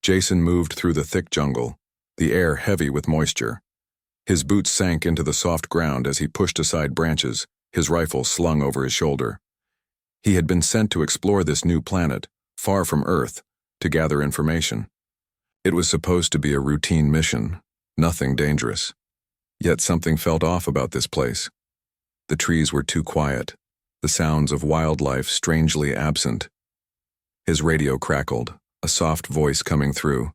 Jason moved through the thick jungle, the air heavy with moisture. His boots sank into the soft ground as he pushed aside branches, his rifle slung over his shoulder. He had been sent to explore this new planet, far from Earth, to gather information. It was supposed to be a routine mission, nothing dangerous. Yet something felt off about this place. The trees were too quiet, the sounds of wildlife strangely absent. His radio crackled, a soft voice coming through.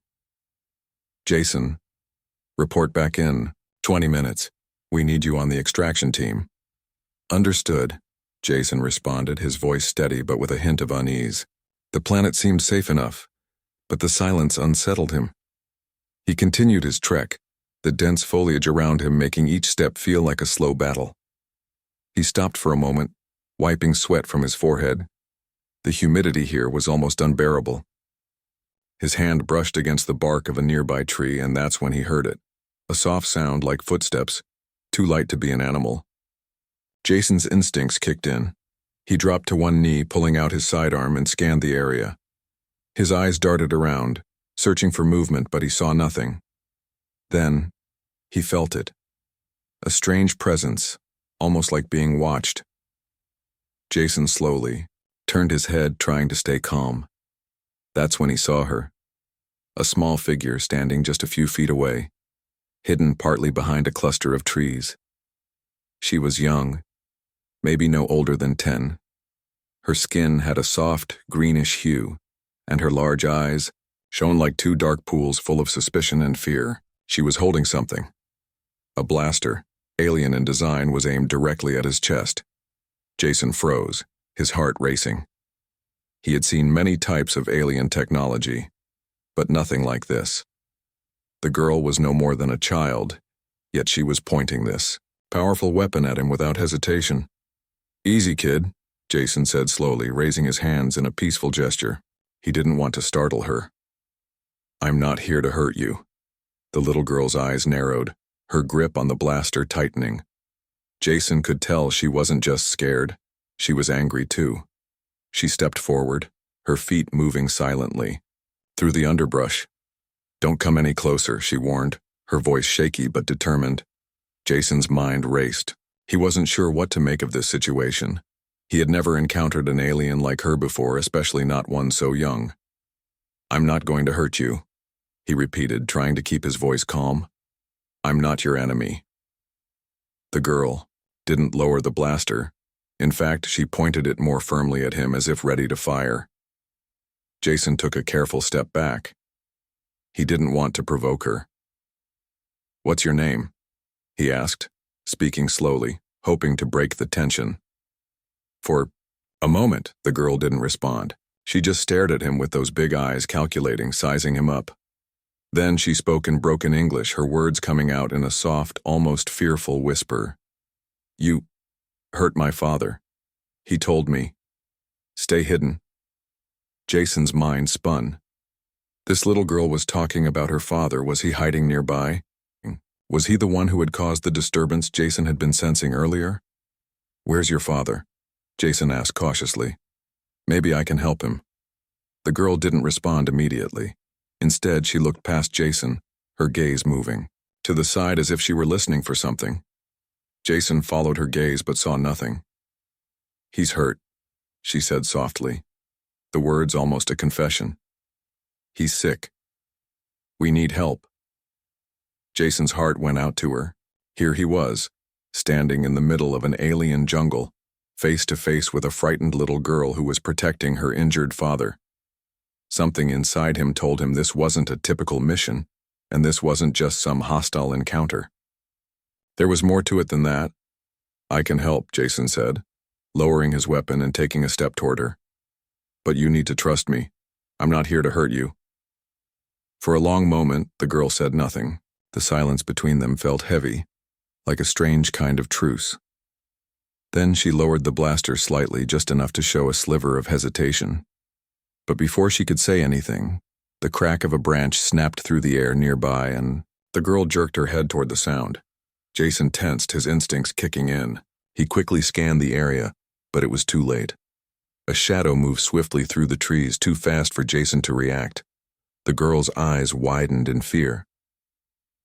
"Jason, report back in. 20 minutes. We need you on the extraction team." "Understood," Jason responded, his voice steady but with a hint of unease. The planet seemed safe enough, but the silence unsettled him. He continued his trek, the dense foliage around him making each step feel like a slow battle. He stopped for a moment, wiping sweat from his forehead. The humidity here was almost unbearable. His hand brushed against the bark of a nearby tree, and that's when he heard it. A soft sound like footsteps, too light to be an animal. Jason's instincts kicked in. He dropped to one knee, pulling out his sidearm, and scanned the area. His eyes darted around, searching for movement, but he saw nothing. Then, he felt it. A strange presence, almost like being watched. Jason slowly turned his head, trying to stay calm. That's when he saw her. A small figure standing just a few feet away, hidden partly behind a cluster of trees. She was young, maybe no older than 10. Her skin had a soft, greenish hue, and her large eyes shone like two dark pools full of suspicion and fear. She was holding something. A blaster, alien in design, was aimed directly at his chest. Jason froze, his heart racing. He had seen many types of alien technology, but nothing like this. The girl was no more than a child, yet she was pointing this powerful weapon at him without hesitation. "Easy, kid," Jason said slowly, raising his hands in a peaceful gesture. He didn't want to startle her. "I'm not here to hurt you." The little girl's eyes narrowed, her grip on the blaster tightening. Jason could tell she wasn't just scared, she was angry too. She stepped forward, her feet moving silently, through the underbrush. "Don't come any closer," she warned, her voice shaky but determined. Jason's mind raced. He wasn't sure what to make of this situation. He had never encountered an alien like her before, especially not one so young. "I'm not going to hurt you," he repeated, trying to keep his voice calm. "I'm not your enemy." The girl didn't lower the blaster. In fact, she pointed it more firmly at him, as if ready to fire. Jason took a careful step back. He didn't want to provoke her. "What's your name?" he asked, speaking slowly, hoping to break the tension. For a moment, the girl didn't respond. She just stared at him with those big eyes, calculating, sizing him up. Then she spoke in broken English, her words coming out in a soft, almost fearful whisper. "You hurt my father. He told me. Stay hidden." Jason's mind spun. This little girl was talking about her father. Was he hiding nearby? Was he the one who had caused the disturbance Jason had been sensing earlier? "Where's your father?" Jason asked cautiously. "Maybe I can help him." The girl didn't respond immediately. Instead, she looked past Jason, her gaze moving to the side as if she were listening for something. Jason followed her gaze but saw nothing. "He's hurt," she said softly, the words almost a confession. "He's sick. We need help." Jason's heart went out to her. Here he was, standing in the middle of an alien jungle, face to face with a frightened little girl who was protecting her injured father. Something inside him told him this wasn't a typical mission, and this wasn't just some hostile encounter. There was more to it than that. "I can help," Jason said, lowering his weapon and taking a step toward her. "But you need to trust me. I'm not here to hurt you." For a long moment, the girl said nothing. The silence between them felt heavy, like a strange kind of truce. Then she lowered the blaster slightly, just enough to show a sliver of hesitation. But before she could say anything, the crack of a branch snapped through the air nearby, and the girl jerked her head toward the sound. Jason tensed, his instincts kicking in. He quickly scanned the area, but it was too late. A shadow moved swiftly through the trees, too fast for Jason to react. The girl's eyes widened in fear.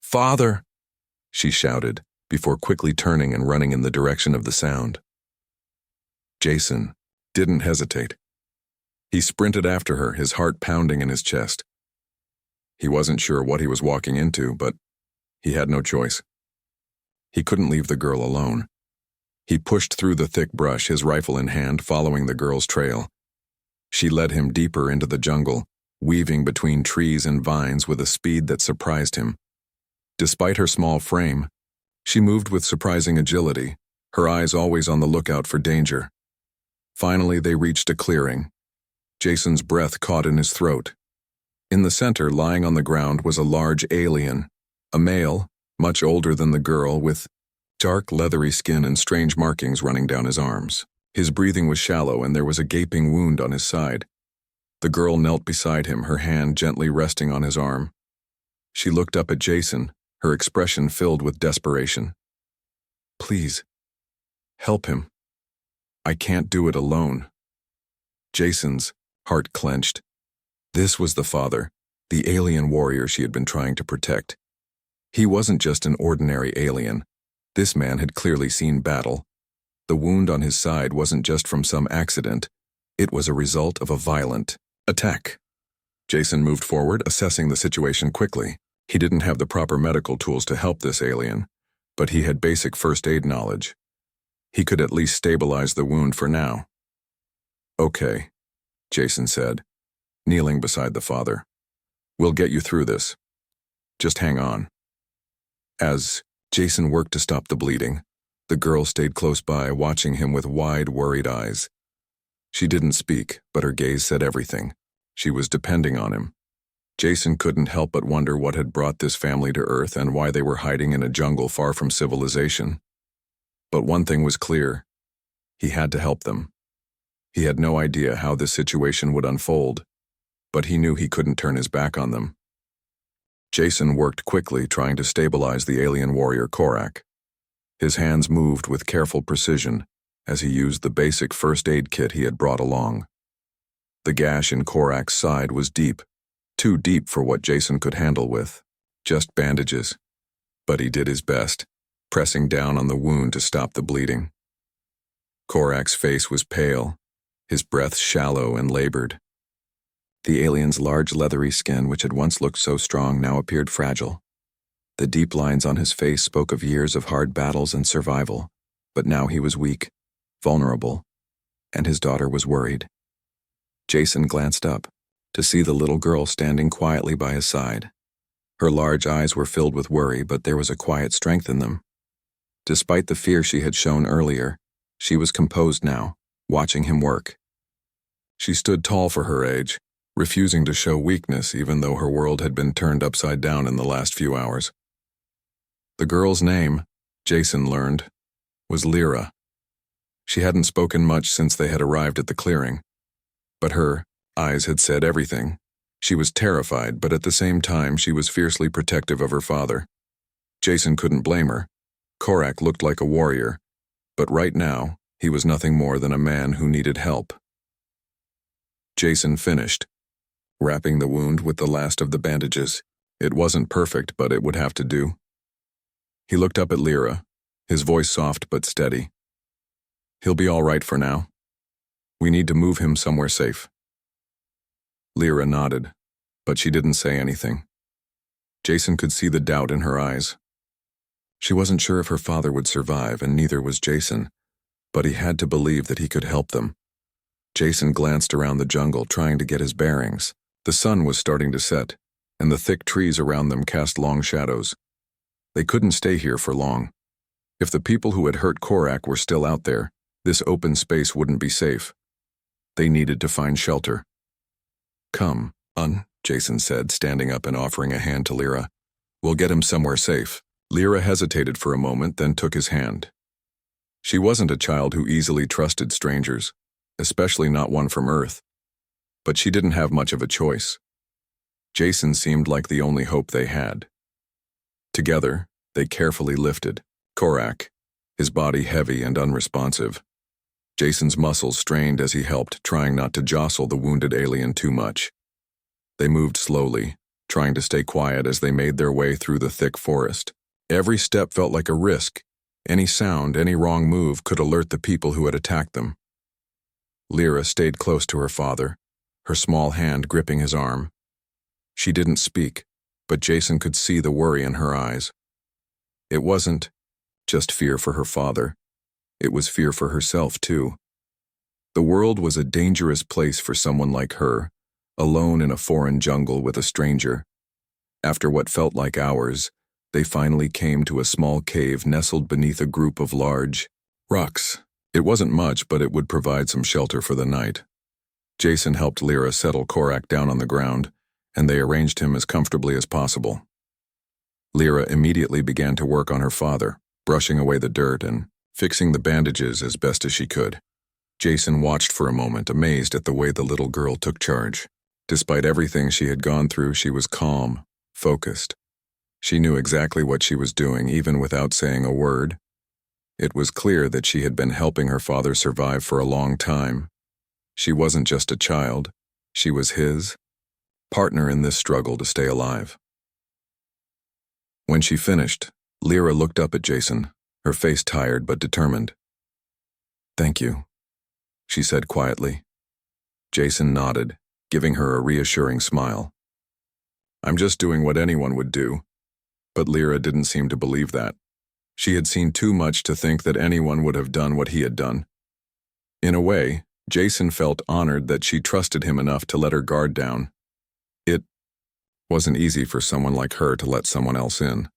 "Father!" she shouted, before quickly turning and running in the direction of the sound. Jason didn't hesitate. He sprinted after her, his heart pounding in his chest. He wasn't sure what he was walking into, but he had no choice. He couldn't leave the girl alone. He pushed through the thick brush, his rifle in hand, following the girl's trail. She led him deeper into the jungle, weaving between trees and vines with a speed that surprised him. Despite her small frame, she moved with surprising agility, her eyes always on the lookout for danger. Finally, they reached a clearing. Jason's breath caught in his throat. In the center, lying on the ground, was a large alien, a male, much older than the girl, with dark, leathery skin and strange markings running down his arms. His breathing was shallow, and there was a gaping wound on his side. The girl knelt beside him, her hand gently resting on his arm. She looked up at Jason, her expression filled with desperation. "Please, help him. I can't do it alone." Jason's heart clenched. This was the father, the alien warrior she had been trying to protect. He wasn't just an ordinary alien. This man had clearly seen battle. The wound on his side wasn't just from some accident. It was a result of a violent attack. Jason moved forward, assessing the situation quickly. He didn't have the proper medical tools to help this alien, but he had basic first aid knowledge. He could at least stabilize the wound for now. "Okay," Jason said, kneeling beside the father. "We'll get you through this. Just hang on." As Jason worked to stop the bleeding, the girl stayed close by, watching him with wide, worried eyes. She didn't speak, but her gaze said everything. She was depending on him. Jason couldn't help but wonder what had brought this family to Earth and why they were hiding in a jungle far from civilization. But one thing was clear. He had to help them. He had no idea how this situation would unfold, but he knew he couldn't turn his back on them. Jason worked quickly, trying to stabilize the alien warrior Korak. His hands moved with careful precision as he used the basic first aid kit he had brought along. The gash in Korak's side was deep, too deep for what Jason could handle with just bandages. But he did his best, pressing down on the wound to stop the bleeding. Korak's face was pale, his breath shallow and labored. The alien's large leathery skin, which had once looked so strong, now appeared fragile. The deep lines on his face spoke of years of hard battles and survival, but now he was weak, vulnerable, and his daughter was worried. Jason glanced up to see the little girl standing quietly by his side. Her large eyes were filled with worry, but there was a quiet strength in them. Despite the fear she had shown earlier, she was composed now, watching him work. She stood tall for her age, refusing to show weakness even though her world had been turned upside down in the last few hours. The girl's name, Jason learned, was Lyra. She hadn't spoken much since they had arrived at the clearing, but her eyes had said everything. She was terrified, but at the same time she was fiercely protective of her father. Jason couldn't blame her. Korak looked like a warrior, but right now he was nothing more than a man who needed help. Jason finished, wrapping the wound with the last of the bandages. It wasn't perfect, but it would have to do. He looked up at Lyra, his voice soft but steady. "He'll be all right for now. We need to move him somewhere safe." Lyra nodded, but she didn't say anything. Jason could see the doubt in her eyes. She wasn't sure if her father would survive, and neither was Jason, but he had to believe that he could help them. Jason glanced around the jungle, trying to get his bearings. The sun was starting to set, and the thick trees around them cast long shadows. They couldn't stay here for long. If the people who had hurt Korak were still out there, this open space wouldn't be safe. They needed to find shelter. "Come, Jason said, standing up and offering a hand to Lyra. "We'll get him somewhere safe." Lyra hesitated for a moment, then took his hand. She wasn't a child who easily trusted strangers, especially not one from Earth. But she didn't have much of a choice. Jason seemed like the only hope they had. Together, they carefully lifted Korak, his body heavy and unresponsive. Jason's muscles strained as he helped, trying not to jostle the wounded alien too much. They moved slowly, trying to stay quiet as they made their way through the thick forest. Every step felt like a risk. Any sound, any wrong move could alert the people who had attacked them. Lyra stayed close to her father, her small hand gripping his arm. She didn't speak, but Jason could see the worry in her eyes. It wasn't just fear for her father. It was fear for herself, too. The world was a dangerous place for someone like her, alone in a foreign jungle with a stranger. After what felt like hours, they finally came to a small cave nestled beneath a group of large rocks. It wasn't much, but it would provide some shelter for the night. Jason helped Lyra settle Korak down on the ground, and they arranged him as comfortably as possible. Lyra immediately began to work on her father, brushing away the dirt and fixing the bandages as best as she could. Jason watched for a moment, amazed at the way the little girl took charge. Despite everything she had gone through, she was calm, focused. She knew exactly what she was doing, even without saying a word. It was clear that she had been helping her father survive for a long time. She wasn't just a child, she was his partner in this struggle to stay alive. When she finished, Lyra looked up at Jason, her face tired but determined. "Thank you," she said quietly. Jason nodded, giving her a reassuring smile. "I'm just doing what anyone would do." But Lyra didn't seem to believe that. She had seen too much to think that anyone would have done what he had done. In a way, Jason felt honored that she trusted him enough to let her guard down. It wasn't easy for someone like her to let someone else in.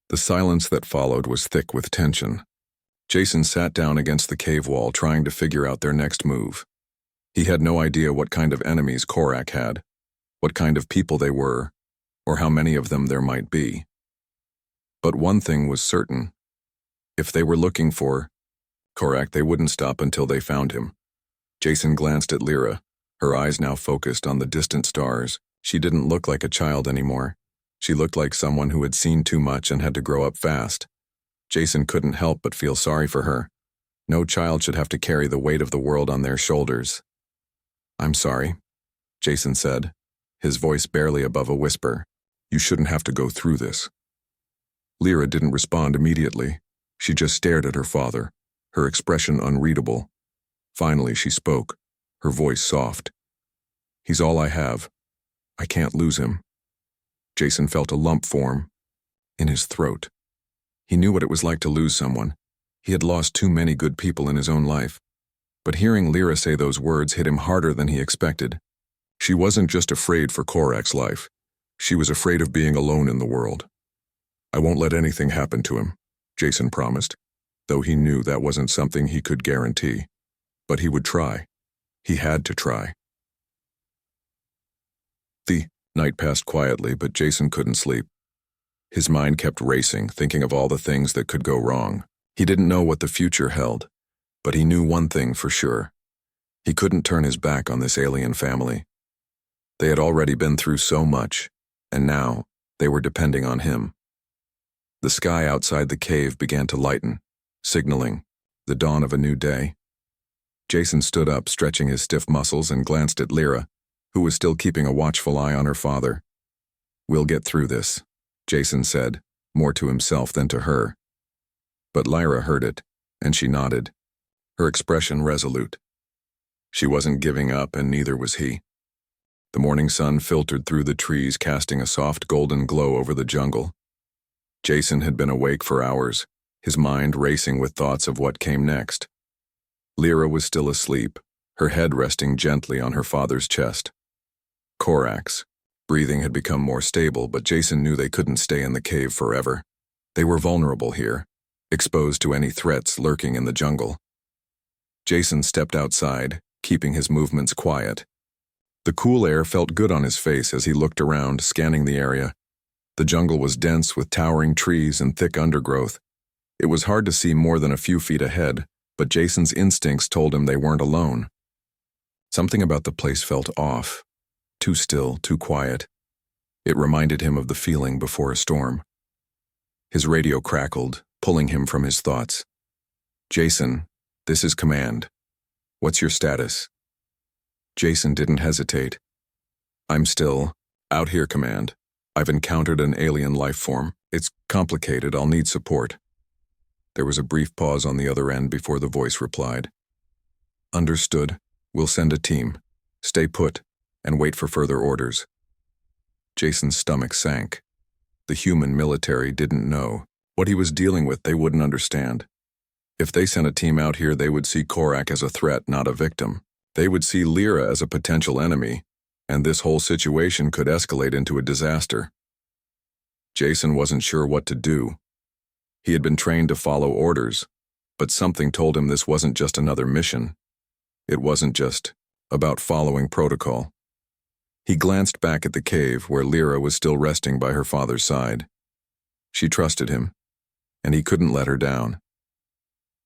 The silence that followed was thick with tension. Jason sat down against the cave wall, trying to figure out their next move. He had no idea what kind of enemies Korak had, what kind of people they were, or how many of them there might be. But one thing was certain. If they were looking for Korak, they wouldn't stop until they found him. Jason glanced at Lyra, her eyes now focused on the distant stars. She didn't look like a child anymore. She looked like someone who had seen too much and had to grow up fast. Jason couldn't help but feel sorry for her. No child should have to carry the weight of the world on their shoulders. "I'm sorry," Jason said, his voice barely above a whisper. "You shouldn't have to go through this." Lyra didn't respond immediately. She just stared at her father, her expression unreadable. Finally, she spoke, her voice soft. "He's all I have. I can't lose him." Jason felt a lump form in his throat. He knew what it was like to lose someone. He had lost too many good people in his own life. But hearing Lyra say those words hit him harder than he expected. She wasn't just afraid for Korak's life. She was afraid of being alone in the world. "I won't let anything happen to him," Jason promised, though he knew that wasn't something he could guarantee. But he would try. He had to try. The night passed quietly, but Jason couldn't sleep. His mind kept racing, thinking of all the things that could go wrong. He didn't know what the future held, but he knew one thing for sure. He couldn't turn his back on this alien family. They had already been through so much, and now they were depending on him. The sky outside the cave began to lighten, signaling the dawn of a new day. Jason stood up, stretching his stiff muscles, and glanced at Lyra, who was still keeping a watchful eye on her father. "We'll get through this," Jason said, more to himself than to her. But Lyra heard it, and she nodded, her expression resolute. She wasn't giving up, and neither was he. The morning sun filtered through the trees, casting a soft golden glow over the jungle. Jason had been awake for hours, his mind racing with thoughts of what came next. Lyra was still asleep, her head resting gently on her father's chest. Korak's breathing had become more stable, but Jason knew they couldn't stay in the cave forever. They were vulnerable here, exposed to any threats lurking in the jungle. Jason stepped outside, keeping his movements quiet. The cool air felt good on his face as he looked around, scanning the area. The jungle was dense with towering trees and thick undergrowth. It was hard to see more than a few feet ahead, but Jason's instincts told him they weren't alone. Something about the place felt off. Too still, too quiet. It reminded him of the feeling before a storm. His radio crackled, pulling him from his thoughts. "Jason, this is Command. What's your status?" Jason didn't hesitate. I'm still out here, Command. I've encountered an alien life form. It's complicated. I'll need support. There was a brief pause on the other end before the voice replied. Understood. We'll send a team. Stay put and wait for further orders. Jason's stomach sank. The human military didn't know. What he was dealing with, they wouldn't understand. If they sent a team out here, they would see Korak as a threat, not a victim. They would see Lyra as a potential enemy, and this whole situation could escalate into a disaster. Jason wasn't sure what to do. He had been trained to follow orders, but something told him this wasn't just another mission. It wasn't just about following protocol. He glanced back at the cave where Lyra was still resting by her father's side. She trusted him, and he couldn't let her down.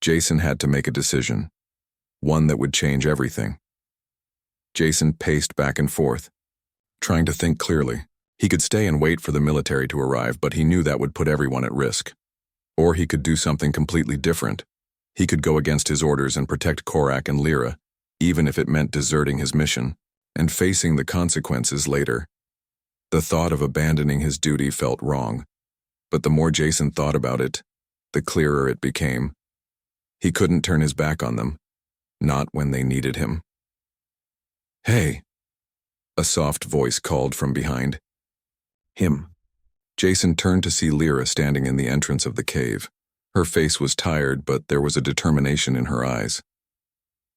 Jason had to make a decision, one that would change everything. Jason paced back and forth, trying to think clearly. He could stay and wait for the military to arrive, but he knew that would put everyone at risk. Or he could do something completely different. He could go against his orders and protect Korak and Lyra, even if it meant deserting his mission and facing the consequences later. The thought of abandoning his duty felt wrong, but the more Jason thought about it, the clearer it became. He couldn't turn his back on them, not when they needed him. Hey! A soft voice called from behind him. Jason turned to see Lyra standing in the entrance of the cave. Her face was tired, but there was a determination in her eyes.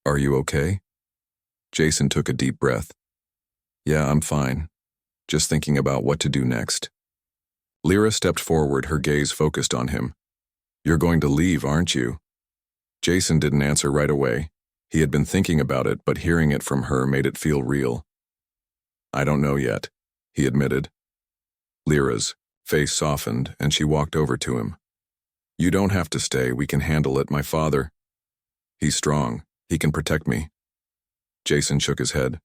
Are you okay? Jason took a deep breath. Yeah, I'm fine. Just thinking about what to do next. Lyra stepped forward, her gaze focused on him. You're going to leave, aren't you? Jason didn't answer right away. He had been thinking about it, but hearing it from her made it feel real. I don't know yet, he admitted. Lyra's face softened, and she walked over to him. You don't have to stay. We can handle it. My father. He's strong. He can protect me. Jason shook his head.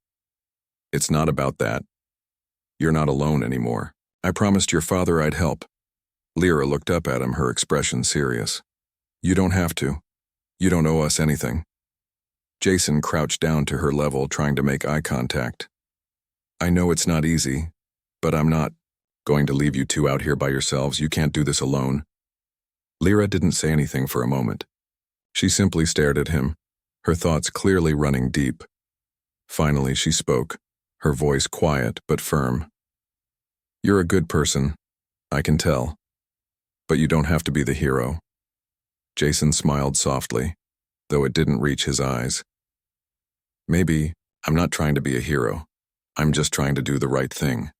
It's not about that. You're not alone anymore. I promised your father I'd help. Lyra looked up at him, her expression serious. You don't have to. You don't owe us anything. Jason crouched down to her level, trying to make eye contact. I know it's not easy, but I'm not going to leave you two out here by yourselves. You can't do this alone. Lyra didn't say anything for a moment. She simply stared at him, her thoughts clearly running deep. Finally, she spoke, her voice quiet but firm. You're a good person, I can tell. But you don't have to be the hero. Jason smiled softly, though it didn't reach his eyes. Maybe I'm not trying to be a hero. I'm just trying to do the right thing.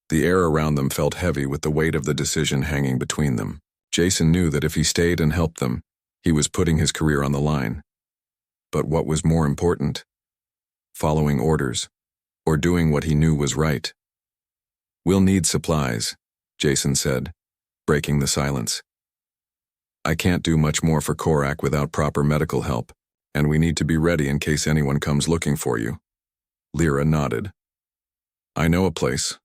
The air around them felt heavy with the weight of the decision hanging between them. Jason knew that if he stayed and helped them, he was putting his career on the line. But what was more important? Following orders, or doing what he knew was right. We'll need supplies, Jason said, breaking the silence. I can't do much more for Korak without proper medical help, and we need to be ready in case anyone comes looking for you. Lyra nodded. I know a place.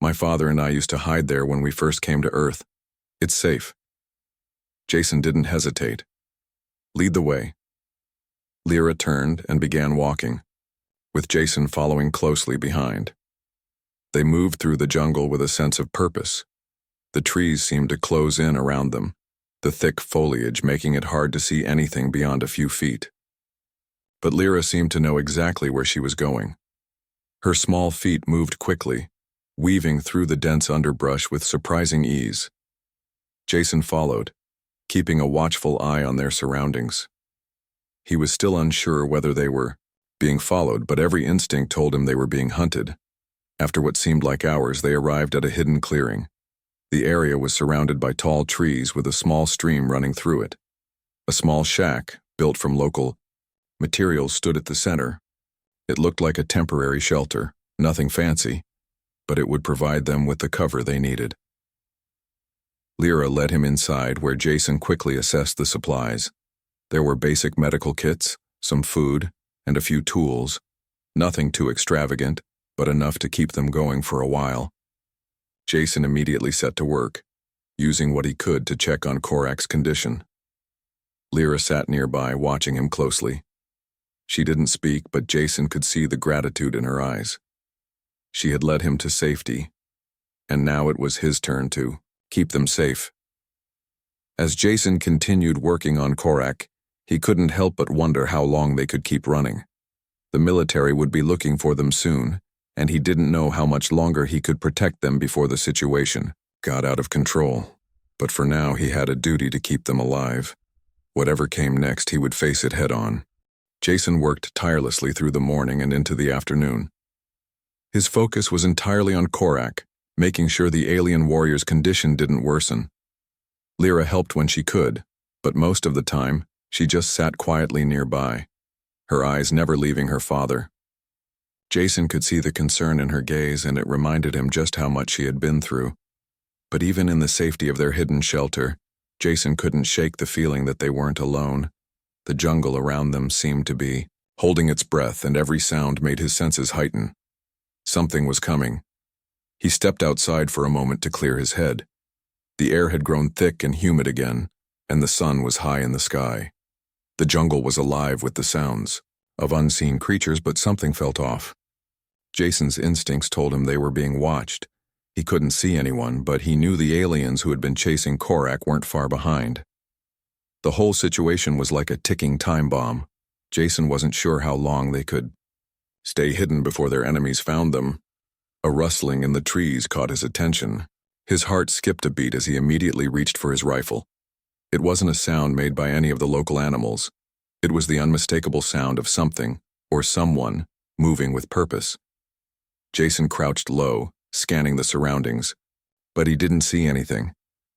My father and I used to hide there when we first came to Earth. It's safe. Jason didn't hesitate. Lead the way. Lyra turned and began walking, with Jason following closely behind. They moved through the jungle with a sense of purpose. The trees seemed to close in around them, the thick foliage making it hard to see anything beyond a few feet. But Lyra seemed to know exactly where she was going. Her small feet moved quickly, weaving through the dense underbrush with surprising ease. Jason followed, keeping a watchful eye on their surroundings. He was still unsure whether they were being followed, but every instinct told him they were being hunted. After what seemed like hours, they arrived at a hidden clearing. The area was surrounded by tall trees with a small stream running through it. A small shack, built from local materials, stood at the center. It looked like a temporary shelter, nothing fancy, but it would provide them with the cover they needed. Lyra led him inside, where Jason quickly assessed the supplies. There were basic medical kits, some food, and a few tools. Nothing too extravagant, but enough to keep them going for a while. Jason immediately set to work, using what he could to check on Korak's condition. Lyra sat nearby, watching him closely. She didn't speak, but Jason could see the gratitude in her eyes. She had led him to safety, and now it was his turn to keep them safe. As Jason continued working on Korak, he couldn't help but wonder how long they could keep running. The military would be looking for them soon, and he didn't know how much longer he could protect them before the situation got out of control. But for now, he had a duty to keep them alive. Whatever came next, he would face it head-on. Jason worked tirelessly through the morning and into the afternoon. His focus was entirely on Korak, making sure the alien warrior's condition didn't worsen. Lyra helped when she could, but most of the time, she just sat quietly nearby, her eyes never leaving her father. Jason could see the concern in her gaze, and it reminded him just how much she had been through. But even in the safety of their hidden shelter, Jason couldn't shake the feeling that they weren't alone. The jungle around them seemed to be holding its breath, and every sound made his senses heighten. Something was coming. He stepped outside for a moment to clear his head. The air had grown thick and humid again, and the sun was high in the sky. The jungle was alive with the sounds of unseen creatures, but something felt off. Jason's instincts told him they were being watched. He couldn't see anyone, but he knew the aliens who had been chasing Korak weren't far behind. The whole situation was like a ticking time bomb. Jason wasn't sure how long they could stay hidden before their enemies found them. A rustling in the trees caught his attention. His heart skipped a beat as he immediately reached for his rifle. It wasn't a sound made by any of the local animals. It was the unmistakable sound of something, or someone, moving with purpose. Jason crouched low, scanning the surroundings. But he didn't see anything.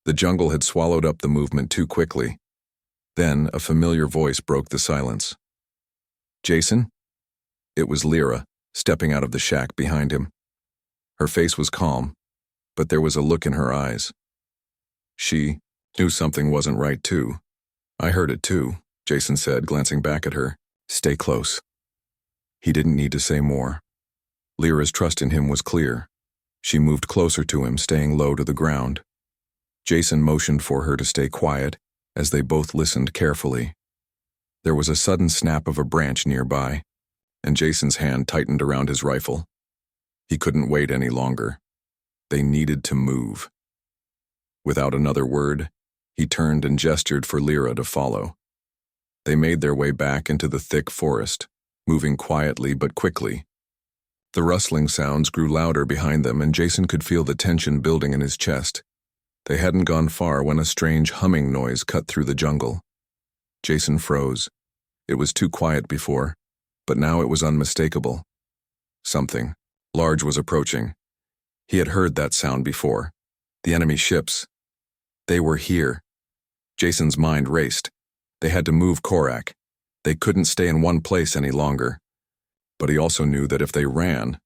The jungle had swallowed up the movement too quickly. Then a familiar voice broke the silence. "Jason?" It was Lyra, stepping out of the shack behind him. Her face was calm, but there was a look in her eyes. She knew something wasn't right too. "I heard it too," Jason said, glancing back at her. "Stay close." He didn't need to say more. Lyra's trust in him was clear. She moved closer to him, staying low to the ground. Jason motioned for her to stay quiet as they both listened carefully. There was a sudden snap of a branch nearby, and Jason's hand tightened around his rifle. He couldn't wait any longer. They needed to move. Without another word, he turned and gestured for Lyra to follow. They made their way back into the thick forest, moving quietly but quickly. The rustling sounds grew louder behind them, and Jason could feel the tension building in his chest. They hadn't gone far when a strange humming noise cut through the jungle. Jason froze. It was too quiet before, but now it was unmistakable. Something large was approaching. He had heard that sound before. The enemy ships. They were here. Jason's mind raced. They had to move Korak. They couldn't stay in one place any longer. But he also knew that if they ran,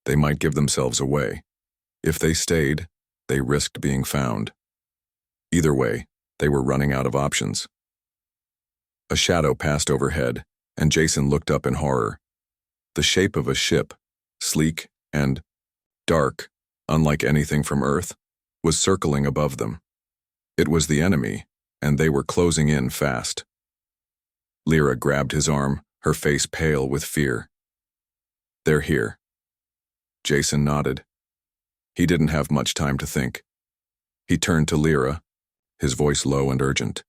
they might give themselves away. If they stayed, they risked being found. Either way, they were running out of options. A shadow passed overhead, and Jason looked up in horror. The shape of a ship, sleek and dark, unlike anything from Earth, was circling above them. It was the enemy, and they were closing in fast. Lyra grabbed his arm, her face pale with fear. "They're here." Jason nodded. He didn't have much time to think. He turned to Lyra, his voice low and urgent.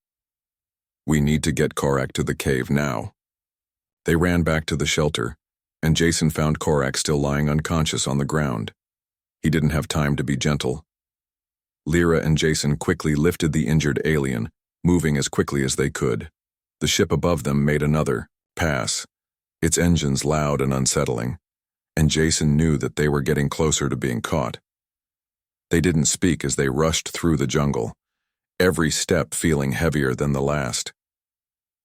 "We need to get Korak to the cave now." They ran back to the shelter, and Jason found Korak still lying unconscious on the ground. He didn't have time to be gentle. Lyra and Jason quickly lifted the injured alien, moving as quickly as they could. The ship above them made another pass, its engines loud and unsettling, and Jason knew that they were getting closer to being caught. They didn't speak as they rushed through the jungle, every step feeling heavier than the last.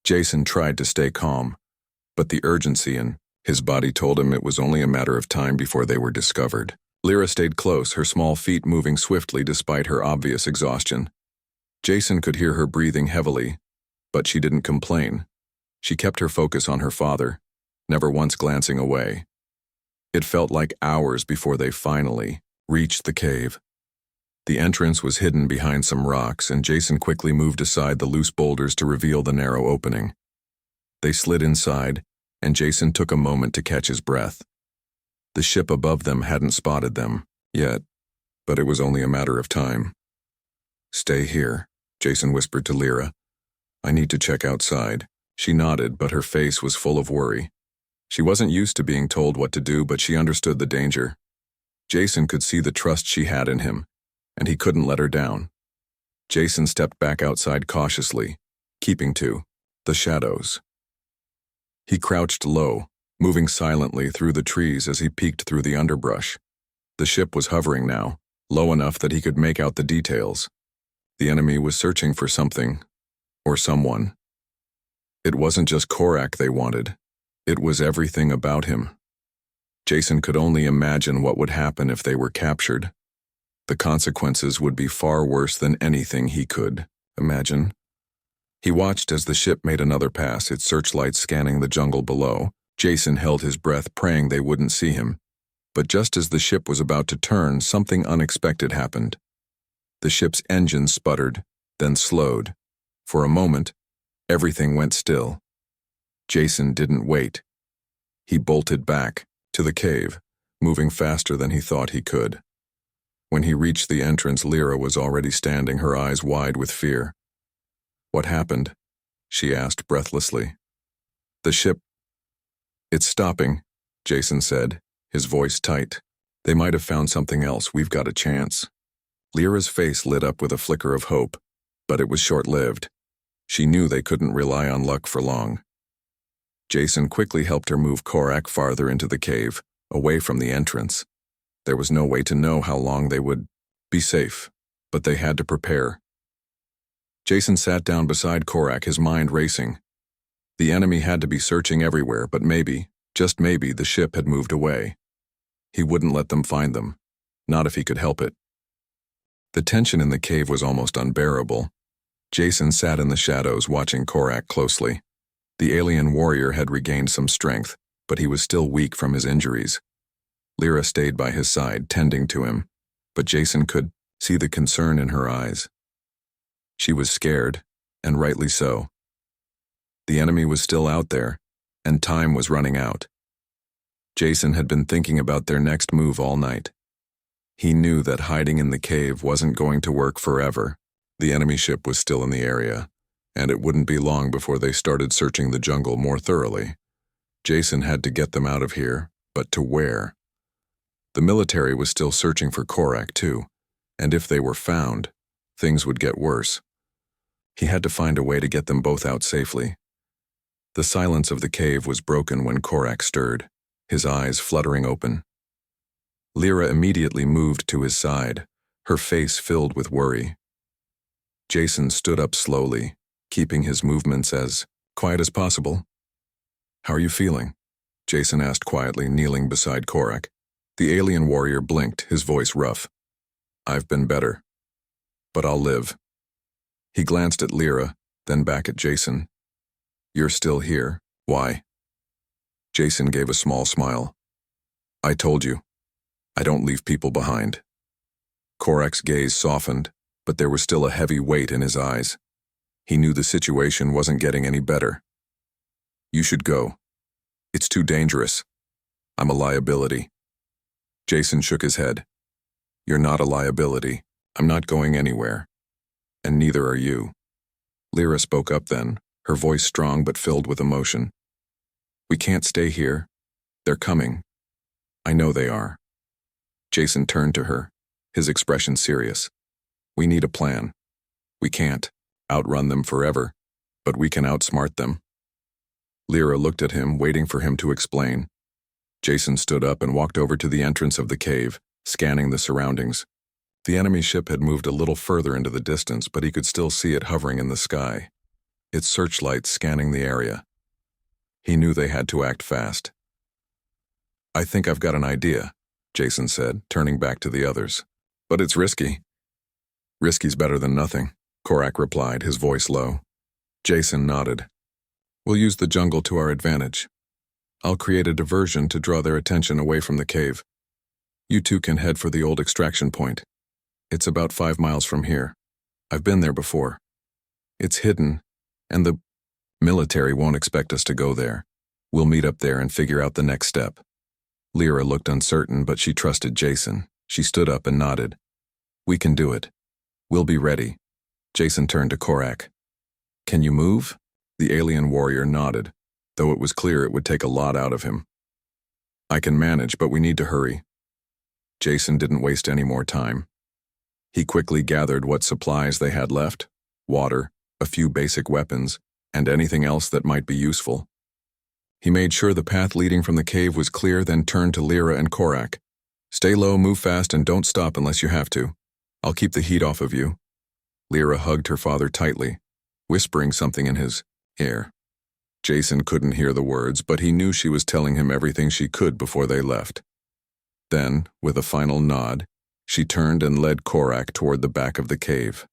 Jason tried to stay calm, but the urgency in his body told him it was only a matter of time before they were discovered. Lyra stayed close, her small feet moving swiftly despite her obvious exhaustion. Jason could hear her breathing heavily, but she didn't complain. She kept her focus on her father, never once glancing away. It felt like hours before they finally reached the cave. The entrance was hidden behind some rocks, and Jason quickly moved aside the loose boulders to reveal the narrow opening. They slid inside, and Jason took a moment to catch his breath. The ship above them hadn't spotted them yet, but it was only a matter of time. "Stay here," Jason whispered to Lyra. "I need to check outside." She nodded, but her face was full of worry. She wasn't used to being told what to do, but she understood the danger. Jason could see the trust she had in him, and he couldn't let her down. Jason stepped back outside cautiously, keeping to the shadows. He crouched low, moving silently through the trees as he peeked through the underbrush. The ship was hovering now, low enough that he could make out the details. The enemy was searching for something, or someone. It wasn't just Korak they wanted. It was everything about him. Jason could only imagine what would happen if they were captured. The consequences would be far worse than anything he could imagine. He watched as the ship made another pass, its searchlights scanning the jungle below. Jason held his breath, praying they wouldn't see him. But just as the ship was about to turn, something unexpected happened. The ship's engine sputtered, then slowed. For a moment, everything went still. Jason didn't wait. He bolted back to the cave, moving faster than he thought he could. When he reached the entrance, Lyra was already standing, her eyes wide with fear. "What happened?" she asked breathlessly. "The ship. It's stopping," Jason said, his voice tight. "They might have found something else. We've got a chance." Lyra's face lit up with a flicker of hope, but it was short-lived. She knew they couldn't rely on luck for long. Jason quickly helped her move Korak farther into the cave, away from the entrance. There was no way to know how long they would be safe, but they had to prepare. Jason sat down beside Korak, his mind racing. The enemy had to be searching everywhere, but maybe, just maybe, the ship had moved away. He wouldn't let them find them, not if he could help it. The tension in the cave was almost unbearable. Jason sat in the shadows, watching Korak closely. The alien warrior had regained some strength, but he was still weak from his injuries. Lyra stayed by his side, tending to him, but Jason could see the concern in her eyes. She was scared, and rightly so. The enemy was still out there, and time was running out. Jason had been thinking about their next move all night. He knew that hiding in the cave wasn't going to work forever. The enemy ship was still in the area, and it wouldn't be long before they started searching the jungle more thoroughly. Jason had to get them out of here, but to where? The military was still searching for Korak too, and if they were found, things would get worse. He had to find a way to get them both out safely. The silence of the cave was broken when Korak stirred, his eyes fluttering open. Lyra immediately moved to his side, her face filled with worry. Jason stood up slowly, keeping his movements as quiet as possible. "How are you feeling?" Jason asked quietly, kneeling beside Korak. The alien warrior blinked, his voice rough. "I've been better, but I'll live." He glanced at Lyra, then back at Jason. "You're still here. Why?" Jason gave a small smile. "I told you. I don't leave people behind." Korak's gaze softened, but there was still a heavy weight in his eyes. He knew the situation wasn't getting any better. "You should go. It's too dangerous. I'm a liability." Jason shook his head. "You're not a liability. I'm not going anywhere. And neither are you." Lyra spoke up then, her voice strong but filled with emotion. "We can't stay here. They're coming. I know they are." Jason turned to her, his expression serious. "We need a plan. We can't outrun them forever, but we can outsmart them." Lyra looked at him, waiting for him to explain. Jason stood up and walked over to the entrance of the cave, scanning the surroundings. The enemy ship had moved a little further into the distance, but he could still see it hovering in the sky, its searchlights scanning the area. He knew they had to act fast. "I think I've got an idea," Jason said, turning back to the others. "But it's risky." "Risky's better than nothing," Korak replied, his voice low. Jason nodded. "We'll use the jungle to our advantage. I'll create a diversion to draw their attention away from the cave. You two can head for the old extraction point. It's about 5 miles from here. I've been there before. It's hidden, and the military won't expect us to go there. We'll meet up there and figure out the next step." Lyra looked uncertain, but she trusted Jason. She stood up and nodded. "We can do it. We'll be ready." Jason turned to Korak. "Can you move?" The alien warrior nodded, though it was clear it would take a lot out of him. "I can manage, but we need to hurry." Jason didn't waste any more time. He quickly gathered what supplies they had left: water, a few basic weapons, and anything else that might be useful. He made sure the path leading from the cave was clear, then turned to Lyra and Korak. "Stay low, move fast, and don't stop unless you have to. I'll keep the heat off of you." Lyra hugged her father tightly, whispering something in his ear. Jason couldn't hear the words, but he knew she was telling him everything she could before they left. Then, with a final nod, she turned and led Korak toward the back of the cave.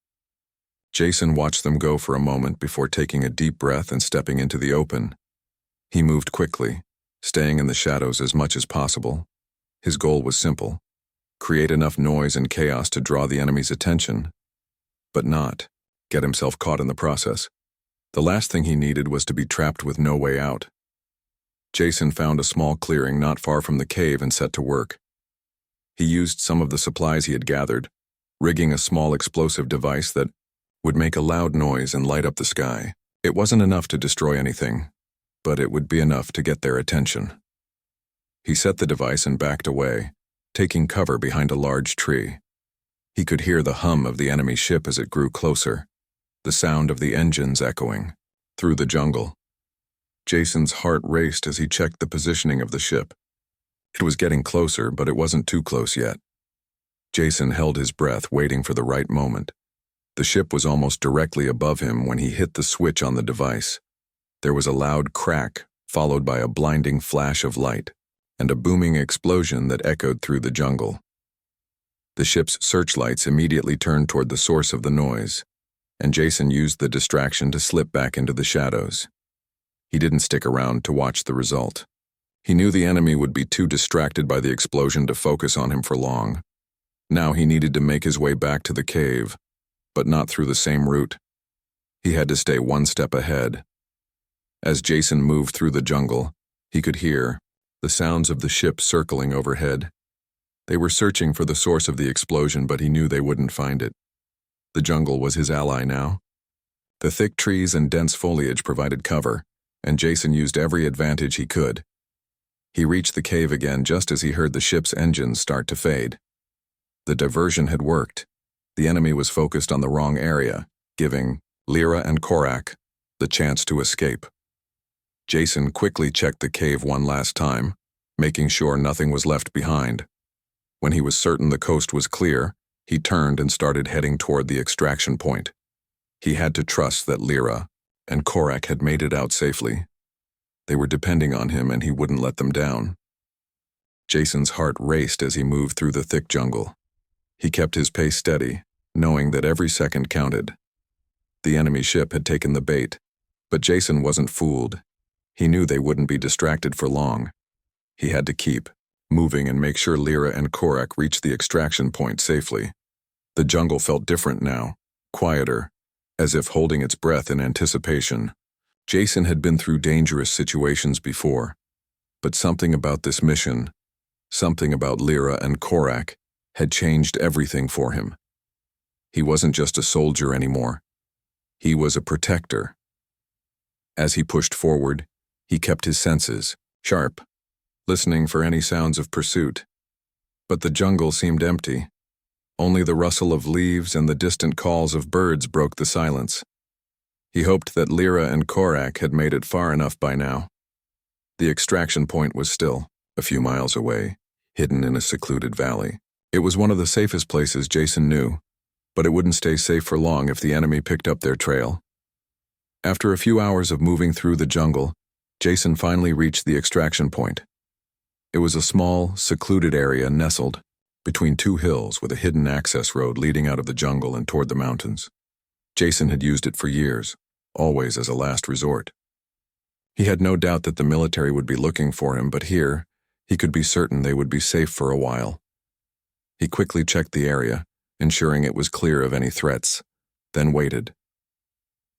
Jason watched them go for a moment before taking a deep breath and stepping into the open. He moved quickly, staying in the shadows as much as possible. His goal was simple: create enough noise and chaos to draw the enemy's attention, but not get himself caught in the process. The last thing he needed was to be trapped with no way out. Jason found a small clearing not far from the cave and set to work. He used some of the supplies he had gathered, rigging a small explosive device that would make a loud noise and light up the sky. It wasn't enough to destroy anything, but it would be enough to get their attention. He set the device and backed away, taking cover behind a large tree. He could hear the hum of the enemy ship as it grew closer, the sound of the engines echoing through the jungle. Jason's heart raced as he checked the positioning of the ship. It was getting closer, but it wasn't too close yet. Jason held his breath, waiting for the right moment. The ship was almost directly above him when he hit the switch on the device. There was a loud crack, followed by a blinding flash of light, and a booming explosion that echoed through the jungle. The ship's searchlights immediately turned toward the source of the noise, and Jason used the distraction to slip back into the shadows. He didn't stick around to watch the result. He knew the enemy would be too distracted by the explosion to focus on him for long. Now he needed to make his way back to the cave, but not through the same route. He had to stay one step ahead. As Jason moved through the jungle, he could hear the sounds of the ship circling overhead. They were searching for the source of the explosion, but he knew they wouldn't find it. The jungle was his ally now. The thick trees and dense foliage provided cover, and Jason used every advantage he could. He reached the cave again just as he heard the ship's engines start to fade. The diversion had worked. The enemy was focused on the wrong area, giving Lyra and Korak the chance to escape. Jason quickly checked the cave one last time, making sure nothing was left behind. When he was certain the coast was clear, he turned and started heading toward the extraction point. He had to trust that Lyra and Korak had made it out safely. They were depending on him, and he wouldn't let them down. Jason's heart raced as he moved through the thick jungle. He kept his pace steady, knowing that every second counted. The enemy ship had taken the bait, but Jason wasn't fooled. He knew they wouldn't be distracted for long. He had to keep moving and make sure Lyra and Korak reached the extraction point safely. The jungle felt different now, quieter, as if holding its breath in anticipation. Jason had been through dangerous situations before, but something about this mission, something about Lyra and Korak, had changed everything for him. He wasn't just a soldier anymore. He was a protector. As he pushed forward, he kept his senses sharp, listening for any sounds of pursuit. But the jungle seemed empty. Only the rustle of leaves and the distant calls of birds broke the silence. He hoped that Lyra and Korak had made it far enough by now. The extraction point was still a few miles away, hidden in a secluded valley. It was one of the safest places Jason knew, but it wouldn't stay safe for long if the enemy picked up their trail. After a few hours of moving through the jungle, Jason finally reached the extraction point. It was a small, secluded area nestled between two hills with a hidden access road leading out of the jungle and toward the mountains. Jason had used it for years, always as a last resort. He had no doubt that the military would be looking for him, but here, he could be certain they would be safe for a while. He quickly checked the area, ensuring it was clear of any threats, then waited.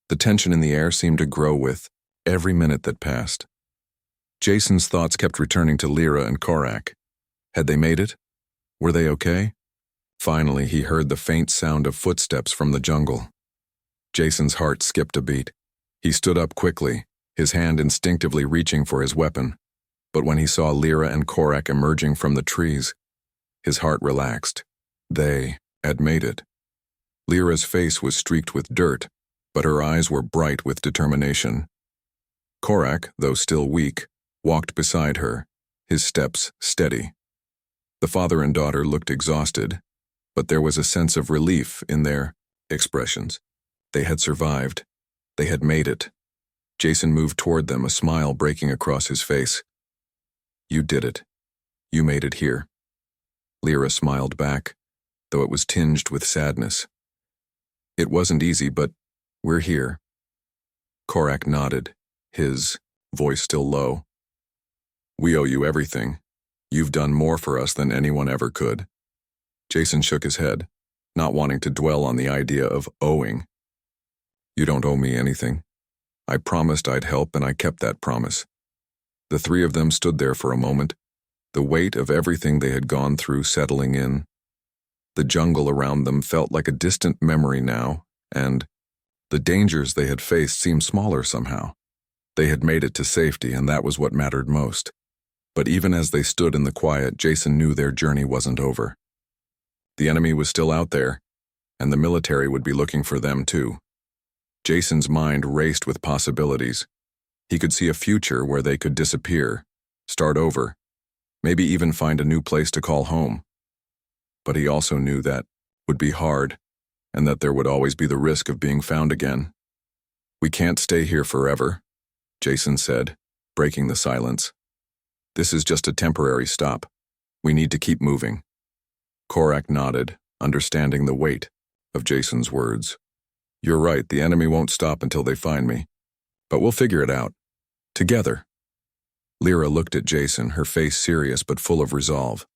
The tension in the air seemed to grow with every minute that passed. Jason's thoughts kept returning to Lyra and Korak. Had they made it? Were they okay? Finally, he heard the faint sound of footsteps from the jungle. Jason's heart skipped a beat. He stood up quickly, his hand instinctively reaching for his weapon. But when he saw Lyra and Korak emerging from the trees, his heart relaxed. They had made it. Lyra's face was streaked with dirt, but her eyes were bright with determination. Korak, though still weak, walked beside her, his steps steady. The father and daughter looked exhausted, but there was a sense of relief in their expressions. They had survived. They had made it. Jason moved toward them, a smile breaking across his face. "You did it. You made it here." Lyra smiled back, though it was tinged with sadness. "It wasn't easy, but we're here." Korak nodded, his voice still low. "We owe you everything. You've done more for us than anyone ever could." Jason shook his head, not wanting to dwell on the idea of owing. "You don't owe me anything. I promised I'd help, and I kept that promise." The three of them stood there for a moment, the weight of everything they had gone through settling in. The jungle around them felt like a distant memory now, and the dangers they had faced seemed smaller somehow. They had made it to safety, and that was what mattered most. But even as they stood in the quiet, Jason knew their journey wasn't over. The enemy was still out there, and the military would be looking for them too. Jason's mind raced with possibilities. He could see a future where they could disappear, start over, maybe even find a new place to call home. But he also knew that would be hard, and that there would always be the risk of being found again. "We can't stay here forever," Jason said, breaking the silence. "This is just a temporary stop. We need to keep moving." Korak nodded, understanding the weight of Jason's words. "You're right, the enemy won't stop until they find me. But we'll figure it out. Together." Lyra looked at Jason, her face serious but full of resolve.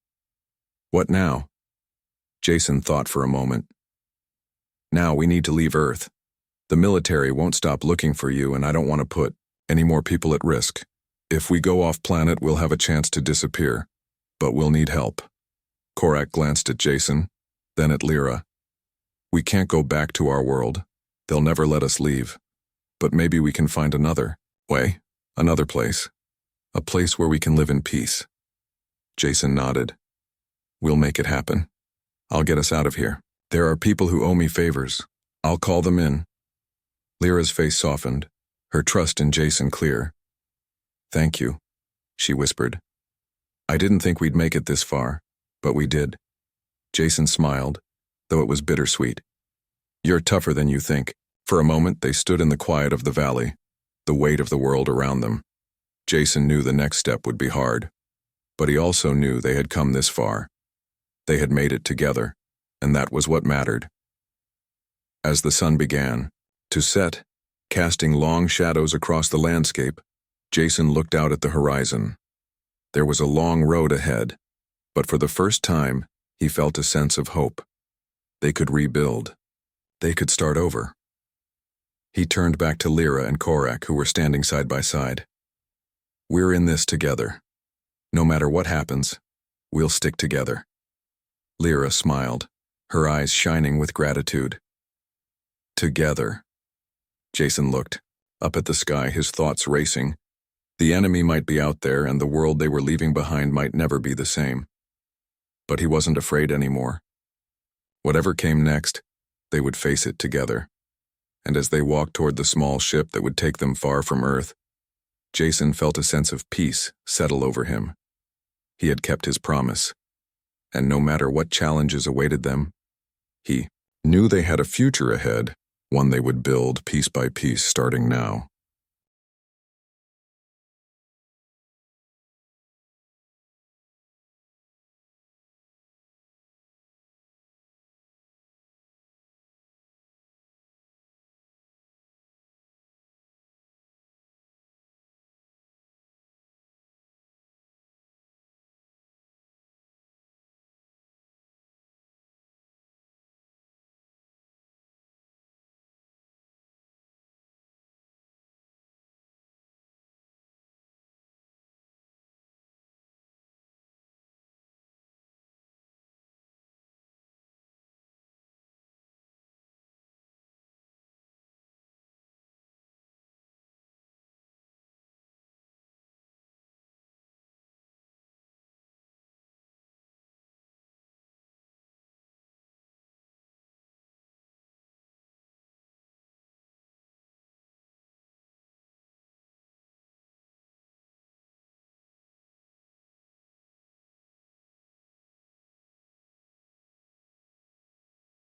"What now?" Jason thought for a moment. "Now we need to leave Earth. The military won't stop looking for you, and I don't want to put any more people at risk. If we go off-planet, we'll have a chance to disappear, but we'll need help." Korak glanced at Jason, then at Lyra. "We can't go back to our world. They'll never let us leave. But maybe we can find another way, another place. A place where we can live in peace." Jason nodded. "We'll make it happen. I'll get us out of here. There are people who owe me favors. I'll call them in." Lyra's face softened, her trust in Jason clear. "Thank you," she whispered. "I didn't think we'd make it this far, but we did." Jason smiled, though it was bittersweet. "You're tougher than you think." For a moment, they stood in the quiet of the valley, the weight of the world around them. Jason knew the next step would be hard, but he also knew they had come this far. They had made it together, and that was what mattered. As the sun began to set, casting long shadows across the landscape, Jason looked out at the horizon. There was a long road ahead, but for the first time, he felt a sense of hope. They could rebuild. They could start over. He turned back to Lyra and Korak, who were standing side by side. "We're in this together. No matter what happens, we'll stick together." Lyra smiled, her eyes shining with gratitude. "Together." Jason looked up at the sky, his thoughts racing. The enemy might be out there, and the world they were leaving behind might never be the same. But he wasn't afraid anymore. Whatever came next, they would face it together. And as they walked toward the small ship that would take them far from Earth, Jason felt a sense of peace settle over him. He had kept his promise, and no matter what challenges awaited them, he knew they had a future ahead, one they would build piece by piece starting now.